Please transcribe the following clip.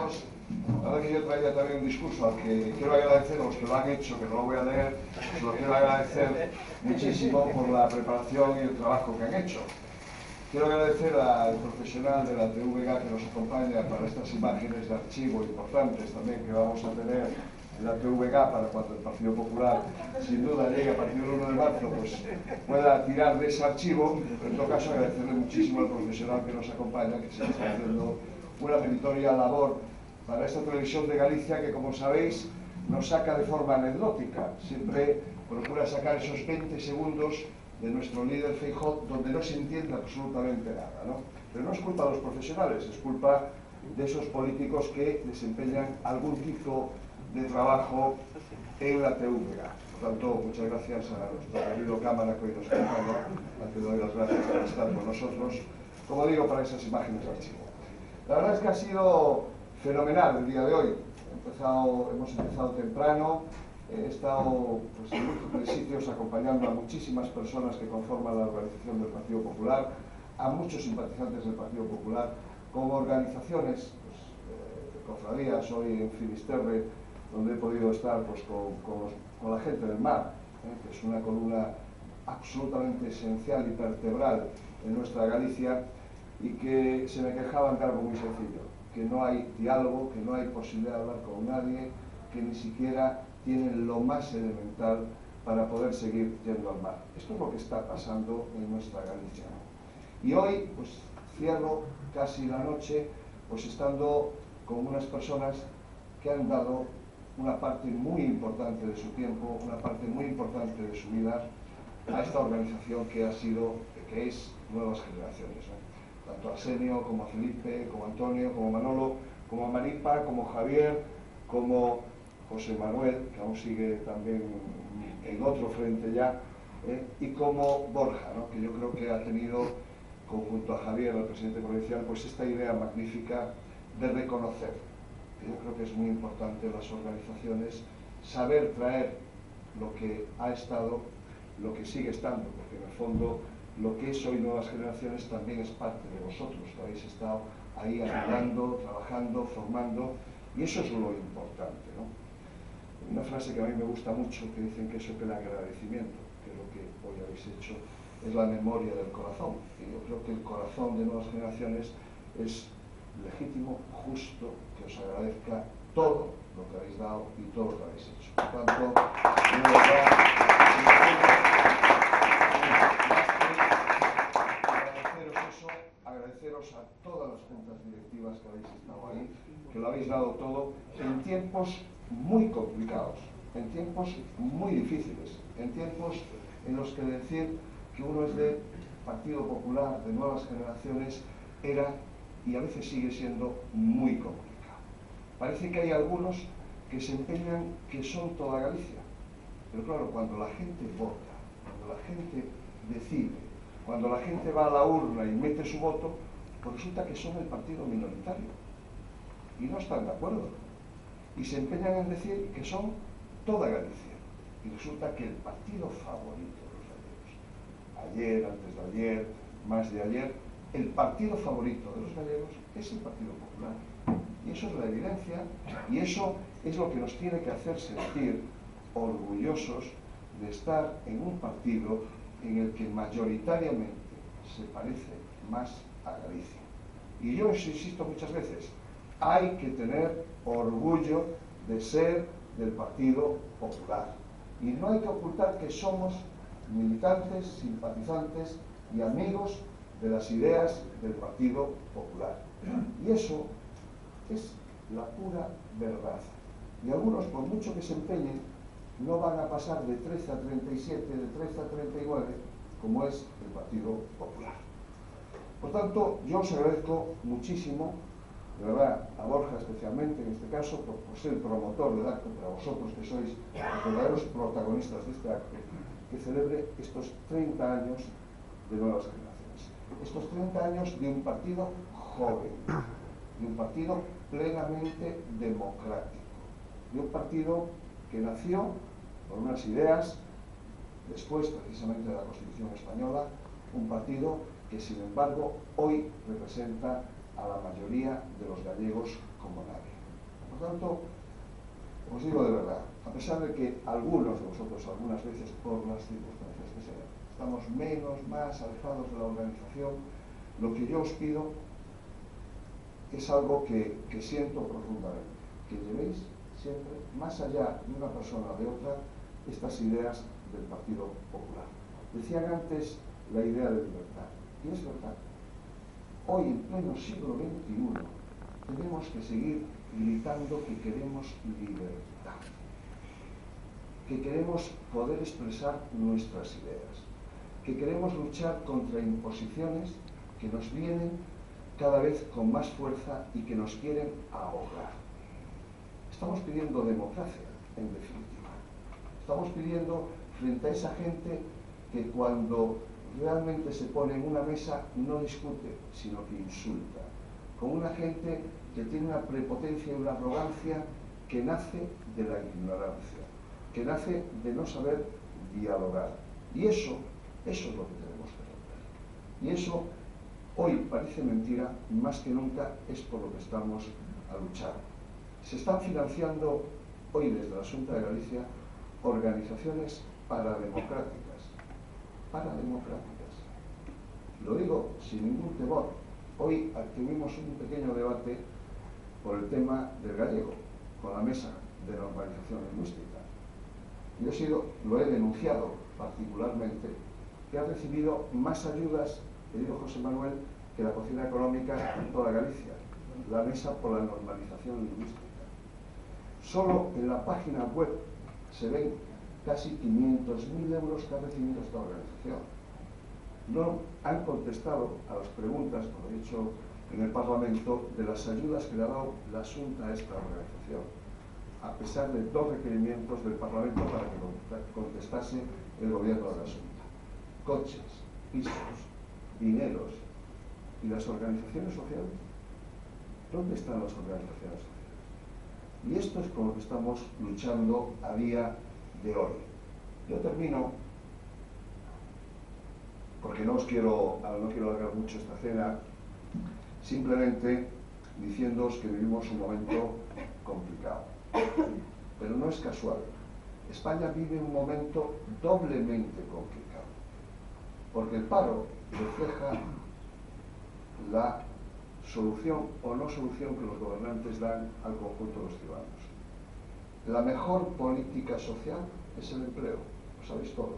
todos. La verdad que yo traía también un discurso al que quiero agradecer a los que lo han hecho, que no lo voy a leer, se lo quiero agradecer muchísimo por la preparación y el trabajo que han hecho. Quiero agradecer al profesional de la TVG que nos acompaña para estas imágenes de archivo importantes también que vamos a tener en la TVG para cuando el Partido Popular sin duda llegue a partir del 1 de marzo pues pueda tirar de ese archivo. Pero en todo caso agradecerle muchísimo al profesional que nos acompaña, que se está haciendo una meritoria labor para esta televisión de Galicia que, como sabéis, nos saca de forma anecdótica. Siempre procura sacar esos 20 segundos de nuestro líder Feijóo, donde no se entiende absolutamente nada, ¿no? Pero no es culpa de los profesionales, es culpa de esos políticos que desempeñan algún tipo de trabajo en la TVG. Por tanto, muchas gracias a nuestro querido Cámara que hoy nos acompaña, al que doy las gracias por estar con nosotros, como digo, para esas imágenes de archivo. La verdad es que ha sido fenomenal el día de hoy. Hemos empezado temprano. He estado pues, en múltiples sitios acompañando a muchísimas personas que conforman la organización del Partido Popular, a muchos simpatizantes del Partido Popular, como organizaciones, pues, cofradías, hoy en Finisterre, donde he podido estar pues, con la gente del mar, que es una columna absolutamente esencial y vertebral en nuestra Galicia, y que se me quejaban de algo muy sencillo, que no hay diálogo, que no hay posibilidad de hablar con nadie, que ni siquiera tienen lo más elemental para poder seguir yendo al mar. Esto es lo que está pasando en nuestra Galicia, ¿no? Y hoy, pues, cierro casi la noche, pues, estando con unas personas que han dado una parte muy importante de su tiempo, una parte muy importante de su vida a esta organización que es Nuevas Generaciones, ¿no? Tanto a Arsenio, como a Felipe, como a Antonio, como a Manolo, como a Maripa, como Javier, como José Manuel, que aún sigue también en otro frente ya, y como Borja, ¿no? Que yo creo que ha tenido, junto a Javier, el presidente provincial, pues esta idea magnífica de reconocer, que yo creo que es muy importante en las organizaciones, saber traer lo que ha estado, lo que sigue estando, porque en el fondo lo que es hoy Nuevas Generaciones también es parte de vosotros, que habéis estado ahí ayudando, trabajando, formando, y eso es lo importante, ¿no? Una frase que a mí me gusta mucho, que dicen que eso que el agradecimiento, que es lo que hoy habéis hecho, es la memoria del corazón. Y yo creo que el corazón de Nuevas Generaciones es legítimo, justo, que os agradezca todo lo que habéis dado y todo lo que habéis hecho. Por tanto, de verdad, agradeceros eso, agradeceros a todas las juntas directivas que habéis estado ahí, que lo habéis dado todo en tiempos muy complicados, en tiempos muy difíciles, en tiempos en los que decir que uno es de Partido Popular, de Nuevas Generaciones, era y a veces sigue siendo muy complicado. Parece que hay algunos que se empeñan que son toda Galicia, pero claro, cuando la gente vota, cuando la gente decide, cuando la gente va a la urna y mete su voto, pues resulta que son el partido minoritario y no están de acuerdo. Y se empeñan en decir que son toda Galicia. Y resulta que el partido favorito de los gallegos, ayer, antes de ayer, más de ayer, el partido favorito de los gallegos es el Partido Popular. Y eso es la evidencia, y eso es lo que nos tiene que hacer sentir orgullosos de estar en un partido en el que mayoritariamente se parece más a Galicia. Y yo os insisto muchas veces, hay que tener orgullo de ser del Partido Popular. Y no hay que ocultar que somos militantes, simpatizantes y amigos de las ideas del Partido Popular. Y eso es la pura verdad. Y algunos, por mucho que se empeñen, no van a pasar de 13 a 37, de 13 a 39, como es el Partido Popular. Por tanto, yo os agradezco muchísimo, de verdad, a Borja especialmente, en este caso, por ser el promotor del acto, pero a vosotros que sois los verdaderos protagonistas de este acto, que celebre estos 30 años de Nuevas Generaciones. Estos 30 años de un partido joven, de un partido plenamente democrático, de un partido que nació con unas ideas, después precisamente de la Constitución Española, un partido que sin embargo hoy representa a la mayoría de los gallegos como nadie. Por tanto, os digo de verdad, a pesar de que algunos de vosotros, algunas veces por las circunstancias que sean, estamos menos, más alejados de la organización, lo que yo os pido es algo que siento profundamente, que llevéis siempre, más allá de una persona o de otra, estas ideas del Partido Popular. Decían antes la idea de libertad, y es verdad. Hoy, en pleno siglo XXI, tenemos que seguir gritando que queremos libertad, que queremos poder expresar nuestras ideas, que queremos luchar contra imposiciones que nos vienen cada vez con más fuerza y que nos quieren ahogar. Estamos pidiendo democracia, en definitiva. Estamos pidiendo, frente a esa gente que cuando realmente se pone en una mesa no discute, sino que insulta, con una gente que tiene una prepotencia y una arrogancia que nace de la ignorancia, que nace de no saber dialogar. Y eso es lo que tenemos que romper. Y eso, hoy parece mentira, más que nunca es por lo que estamos a luchar. Se están financiando hoy desde la Xunta de Galicia organizaciones parademocráticas. Lo digo sin ningún temor. Hoy tuvimos un pequeño debate por el tema del gallego, con la mesa de normalización lingüística. Yo lo he denunciado particularmente, que ha recibido más ayudas, que dijo José Manuel, que la cocina económica en toda Galicia, la mesa por la normalización lingüística. Solo en la página web se ven casi 500.000 euros que ha recibido esta organización. No han contestado a las preguntas, como he dicho en el Parlamento, de las ayudas que le ha dado la Xunta a esta organización, a pesar de 2 requerimientos del Parlamento para que contestase el gobierno de la Xunta. Coches, pisos, dineros. ¿Y las organizaciones sociales? ¿Dónde están las organizaciones sociales? Y esto es con lo que estamos luchando a día de hoy. Yo termino, porque no quiero alargar mucho esta cena, simplemente diciéndoos que vivimos un momento complicado. Pero no es casual. España vive un momento doblemente complicado, porque el paro refleja la solución o no solución que los gobernantes dan al conjunto de los ciudadanos. La mejor política social es el empleo, lo sabéis todos.